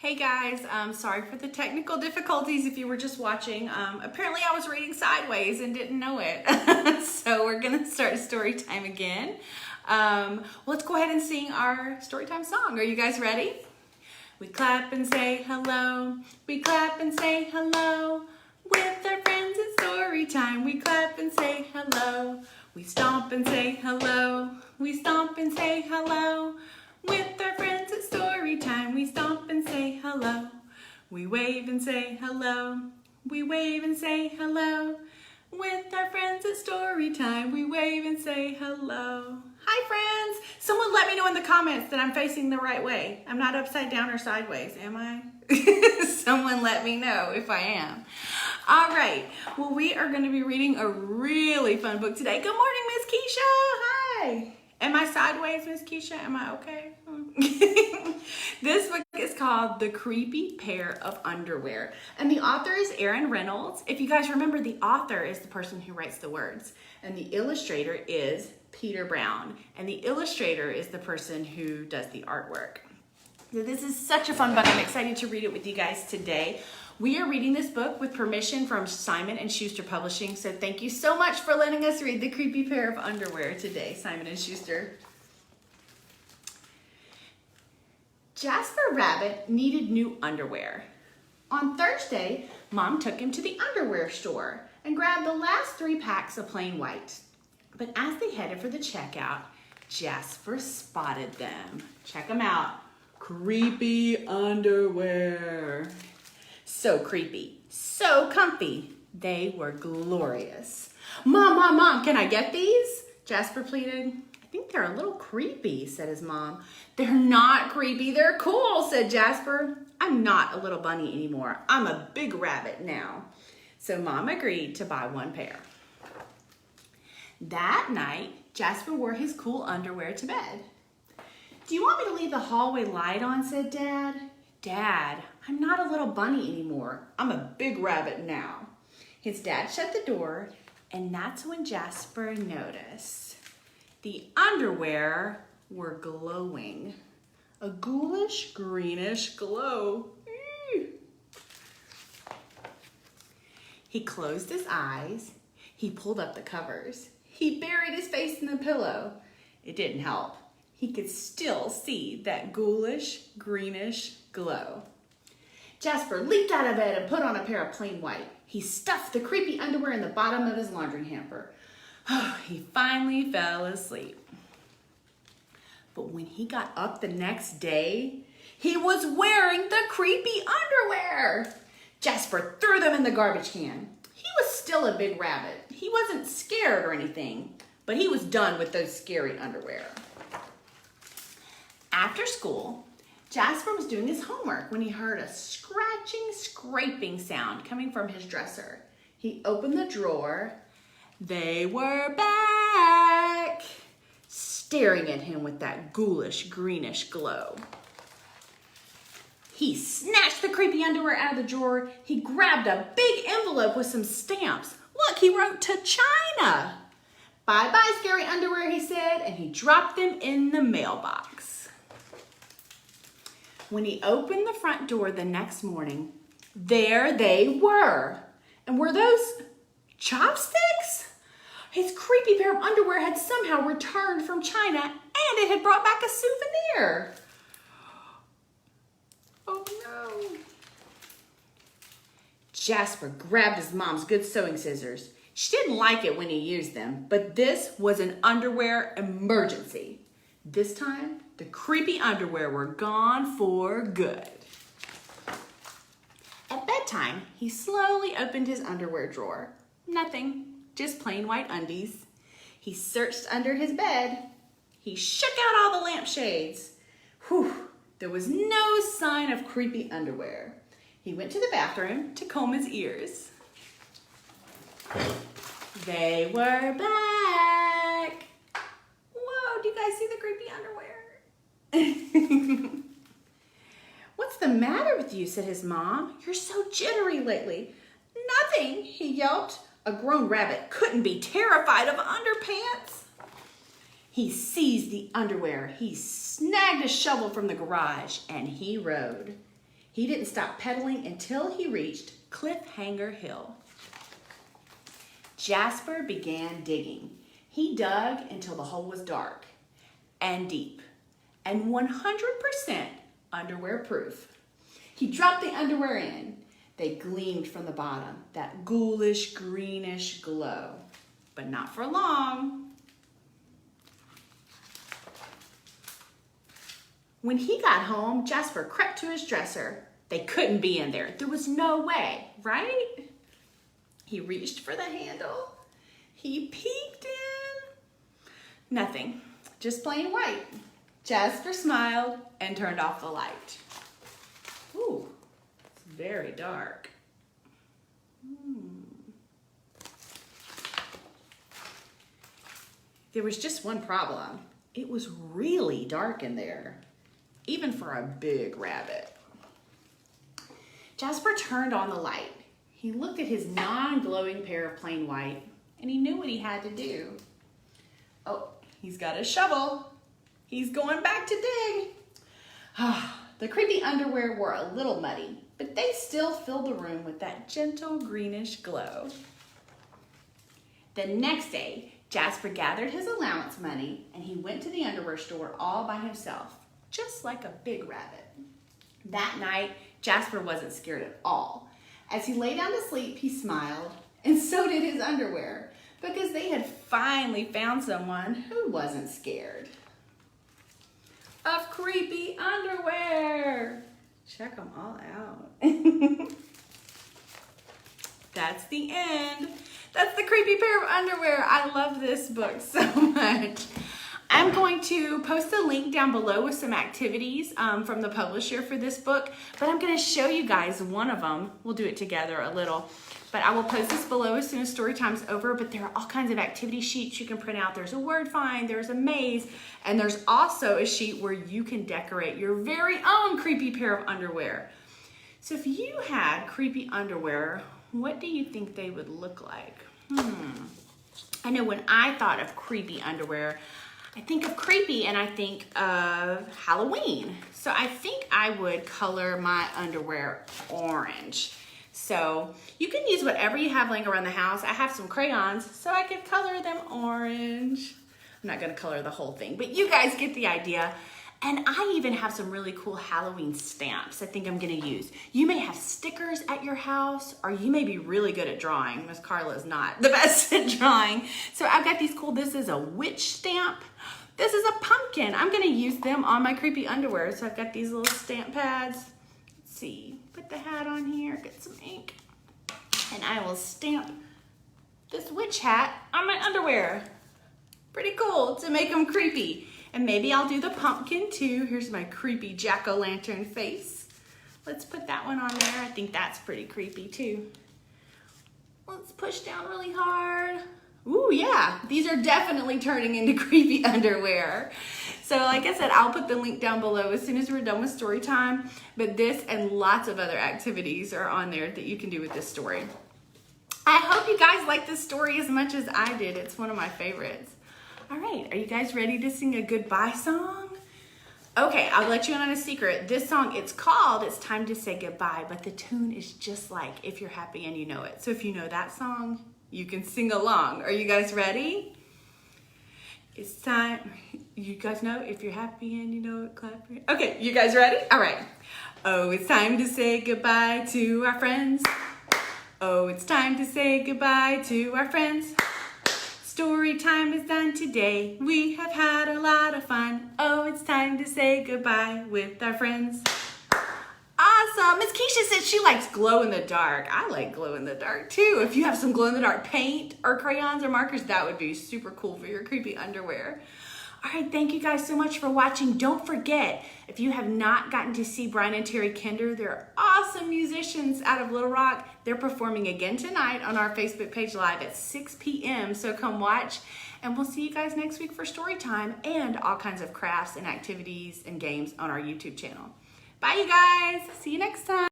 Hey guys, sorry for the technical difficulties if you were just watching. Apparently I was reading sideways and didn't know it. So we're gonna start story time again. Let's go ahead and sing our story time song. Are you guys ready? We clap and say hello. We clap and say hello. With our friends it's story time. We clap and say hello. We stomp and say hello. We stomp and say hello. With our friends it's story time. We stomp and say hello. We wave and say hello. We wave and say hello. With our friends it's story time. We wave and say hello. Hi friends! Someone let me know in the comments that I'm facing the right way. I'm not upside down or sideways, am I? Someone let me know if I am. All right, well we are going to be reading a really fun book today. Good morning, Miss Keisha. Hi. Am I sideways, Miss Keisha? Am I okay? This book is called The Creepy Pair of Underwear. And the author is Erin Reynolds. If you guys remember, the author is the person who writes the words. And the illustrator is Peter Brown. And the illustrator is the person who does the artwork. So this is such a fun book. I'm excited to read it with you guys today. We are reading this book with permission from Simon & Schuster Publishing. So thank you so much for letting us read The Creepy Pair of Underwear today, Simon & Schuster. Jasper Rabbit needed new underwear. On Thursday, Mom took him to the underwear store and grabbed the last 3 packs of plain white. But as they headed for the checkout, Jasper spotted them. Check them out. Creepy underwear. So creepy, so comfy. They were glorious. Mom, can I get these? Jasper pleaded. I think they're a little creepy, said his mom. They're not creepy, they're cool, said Jasper. I'm not a little bunny anymore. I'm a big rabbit now. So Mom agreed to buy 1 pair. That night, Jasper wore his cool underwear to bed. Do you want me to leave the hallway light on, said Dad. Dad, I'm not a little bunny anymore. I'm a big rabbit now. His dad shut the door, and that's when Jasper noticed. The underwear were glowing. A ghoulish, greenish glow. He closed his eyes. He pulled up the covers. He buried his face in the pillow. It didn't help. He could still see that ghoulish, greenish glow. Jasper leaped out of bed and put on a pair of plain white. He stuffed the creepy underwear in the bottom of his laundry hamper. He finally fell asleep. But when he got up the next day, he was wearing the creepy underwear. Jasper threw them in the garbage can. He was still a big rabbit. He wasn't scared or anything, but he was done with those scary underwear. After school, Jasper was doing his homework when he heard a scratching, scraping sound coming from his dresser. He opened the drawer. They were back, staring at him with that ghoulish, greenish glow. He snatched the creepy underwear out of the drawer. He grabbed a big envelope with some stamps. Look, he wrote to China. Bye-bye, scary underwear, he said, and he dropped them in the mailbox. When he opened the front door the next morning, there they were. And were those chopsticks? His creepy pair of underwear had somehow returned from China and it had brought back a souvenir. Oh no. Jasper grabbed his mom's good sewing scissors. She didn't like it when he used them, but this was an underwear emergency. This time, the creepy underwear were gone for good. At bedtime, he slowly opened his underwear drawer. Nothing, just plain white undies. He searched under his bed. He shook out all the lampshades. Whew, there was no sign of creepy underwear. He went to the bathroom to comb his ears. They were back. Whoa, do you guys see the creepy underwear? What's the matter with you, said his mom. You're so jittery lately. Nothing, he yelped. A grown rabbit couldn't be terrified of underpants. He seized the underwear. He snagged a shovel from the garage and he rode. He didn't stop pedaling until he reached Cliffhanger Hill. Jasper began digging. He dug until the hole was dark and deep and 100% underwear proof. He dropped the underwear in. They gleamed from the bottom, that ghoulish, greenish glow. But not for long. When he got home, Jasper crept to his dresser. They couldn't be in there. There was no way, right? He reached for the handle. He peeked in. Nothing, just plain white. Jasper smiled and turned off the light. Ooh, it's very dark. There was just one problem. It was really dark in there, even for a big rabbit. Jasper turned on the light. He looked at his non-glowing pair of plain white, and he knew what he had to do. Oh, he's got a shovel. He's going back to dig. The creepy underwear were a little muddy, but they still filled the room with that gentle greenish glow. The next day, Jasper gathered his allowance money and he went to the underwear store all by himself, just like a big rabbit. That night, Jasper wasn't scared at all. As he lay down to sleep, he smiled, and so did his underwear, because they had finally found someone who wasn't scared of creepy underwear. Check them all out. That's the end. That's the creepy pair of underwear. I love this book so much. I'm going to post a link down below with some activities from the publisher for this book, but I'm going to show you guys one of them. We'll do it together a little, but I will post this below as soon as story time's over, but there are all kinds of activity sheets you can print out. There's a word find, there's a maze, and there's also a sheet where you can decorate your very own creepy pair of underwear. So if you had creepy underwear, what do you think they would look like? I know when I thought of creepy underwear, I think of creepy and I think of Halloween. So I think I would color my underwear orange. So you can use whatever you have laying around the house. I have some crayons, so I could color them orange. I'm not gonna color the whole thing, but you guys get the idea. And I even have some really cool Halloween stamps I think I'm gonna use. You may have stickers at your house, or you may be really good at drawing. Miss Carla is not the best at drawing. So I've got these cool, this is a witch stamp. This is a pumpkin. I'm gonna use them on my creepy underwear. So I've got these little stamp pads. Let's see, put the hat on here, get some ink. And I will stamp this witch hat on my underwear. Pretty cool to make them creepy. And maybe I'll do the pumpkin too. Here's my creepy jack-o'-lantern face. Let's put that one on there. I think that's pretty creepy too. Let's push down really hard. Ooh, yeah, these are definitely turning into creepy underwear. So like I said, I'll put the link down below as soon as we're done with story time. But this and lots of other activities are on there that you can do with this story. I hope you guys like this story as much as I did. It's one of my favorites. All right, are you guys ready to sing a goodbye song? Okay, I'll let you in on a secret. This song, it's called It's Time to Say Goodbye, but the tune is just like If You're Happy and You Know It. So if you know that song, you can sing along. Are you guys ready? It's time, you guys know If You're Happy and You Know It, clap your hands. Okay, you guys ready? All right. Oh, it's time to say goodbye to our friends. Oh, it's time to say goodbye to our friends. Story time is done today. We have had a lot of fun. Oh, it's time to say goodbye with our friends. Awesome. Miss Keisha said she likes glow in the dark. I like glow in the dark too. If you have some glow in the dark paint or crayons or markers, that would be super cool for your creepy underwear. All right, thank you guys so much for watching. Don't forget, if you have not gotten to see Brian and Terry Kinder, they're awesome musicians out of Little Rock. They're performing again tonight on our Facebook page live at 6 p.m. So come watch, and we'll see you guys next week for story time and all kinds of crafts and activities and games on our YouTube channel. Bye, you guys. See you next time.